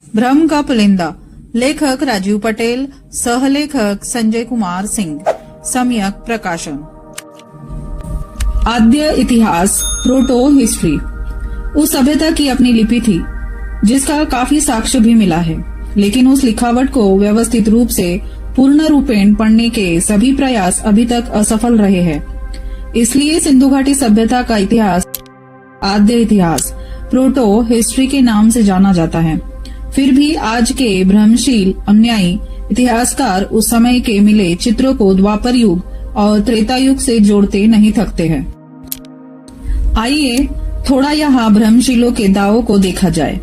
भ्रम का पुलिंदा। लेखक राजीव पटेल, सहलेखक संजय कुमार सिंह। सम्यक प्रकाशन। आद्य इतिहास, प्रोटो हिस्ट्री। उस सभ्यता की अपनी लिपि थी जिसका काफी साक्ष्य भी मिला है, लेकिन उस लिखावट को व्यवस्थित रूप से पूर्ण रूपेण पढ़ने के सभी प्रयास अभी तक असफल रहे हैं। इसलिए सिंधु घाटी सभ्यता का इतिहास आद्य इतिहास, प्रोटो हिस्ट्री के नाम से जाना जाता है। फिर भी आज के भ्रमशील अन्यायी इतिहासकार उस समय के मिले चित्रों को द्वापर युग और त्रेता युग से जोड़ते नहीं थकते हैं। आइए थोड़ा यहाँ भ्रमशीलों के दावों को देखा जाए।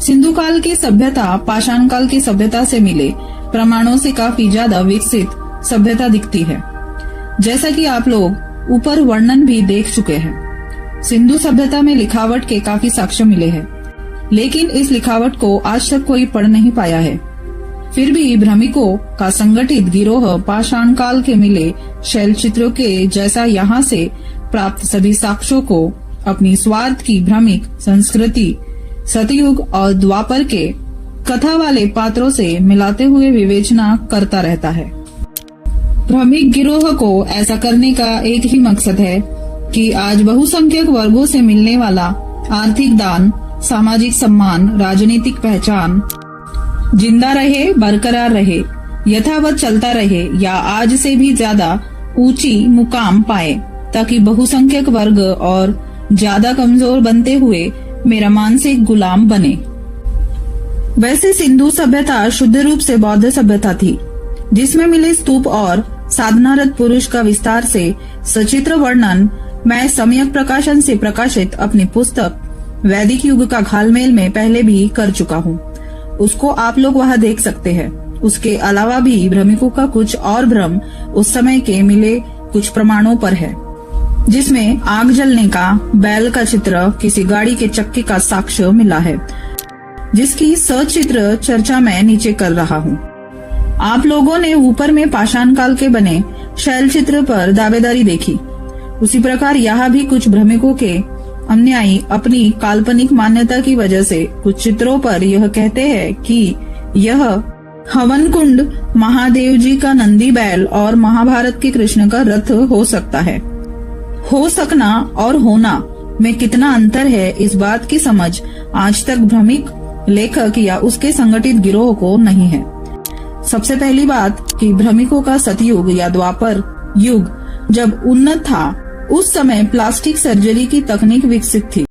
सिंधु काल की सभ्यता पाषाण काल की सभ्यता से मिले प्रमाणों से काफी ज्यादा विकसित सभ्यता दिखती है, जैसा कि आप लोग ऊपर वर्णन भी देख चुके हैं। सिंधु सभ्यता में लिखावट के काफी साक्ष्य मिले हैं, लेकिन इस लिखावट को आज तक कोई पढ़ नहीं पाया है। फिर भी भ्रमिकों का संगठित गिरोह पाषाण काल के मिले शैल चित्रों के जैसा यहाँ से प्राप्त सभी साक्ष्यों को अपनी स्वार्थ की भ्रमिक संस्कृति सतयुग और द्वापर के कथा वाले पात्रों से मिलाते हुए विवेचना करता रहता है। भ्रमिक गिरोह को ऐसा करने का एक ही मकसद है कि आज बहुसंख्यक वर्गों से मिलने वाला आर्थिक दान, सामाजिक सम्मान, राजनीतिक पहचान जिंदा रहे, बरकरार रहे, यथावत चलता रहे या आज से भी ज्यादा ऊंची मुकाम पाए, ताकि बहुसंख्यक वर्ग और ज्यादा कमजोर बनते हुए मेरा मानसिक गुलाम बने। वैसे सिंधु सभ्यता शुद्ध रूप से बौद्ध सभ्यता थी, जिसमें मिले स्तूप और साधनारत पुरुष का विस्तार से सचित्र वर्णन मैं सम्यक प्रकाशन से प्रकाशित अपनी पुस्तक वैदिक युग का घालमेल में पहले भी कर चुका हूँ। उसको आप लोग वहाँ देख सकते हैं। उसके अलावा भी भ्रमिकों का कुछ और भ्रम उस समय के मिले कुछ प्रमाणों पर है, जिसमें आग जलने का, बैल का चित्र, किसी गाड़ी के चक्के का साक्ष्य मिला है, जिसकी सचित्र चर्चा मैं नीचे कर रहा हूँ। आप लोगों ने ऊपर में पाषाण काल के बने शैल चित्र पर दावेदारी देखी। उसी प्रकार यहाँ भी कुछ भ्रमिकों के अन्यायी अपनी काल्पनिक मान्यता की वजह से कुछ चित्रों पर यह कहते हैं कि यह हवन कुंड महादेव जी का नंदी बैल और महाभारत के कृष्ण का रथ हो सकता है। हो सकना और होना में कितना अंतर है, इस बात की समझ आज तक भ्रमिक लेखक या उसके संगठित गिरोह को नहीं है। सबसे पहली बात कि भ्रमिकों का सतयुग या द्वापर युग जब उन्नत था, उस समय प्लास्टिक सर्जरी की तकनीक विकसित थी।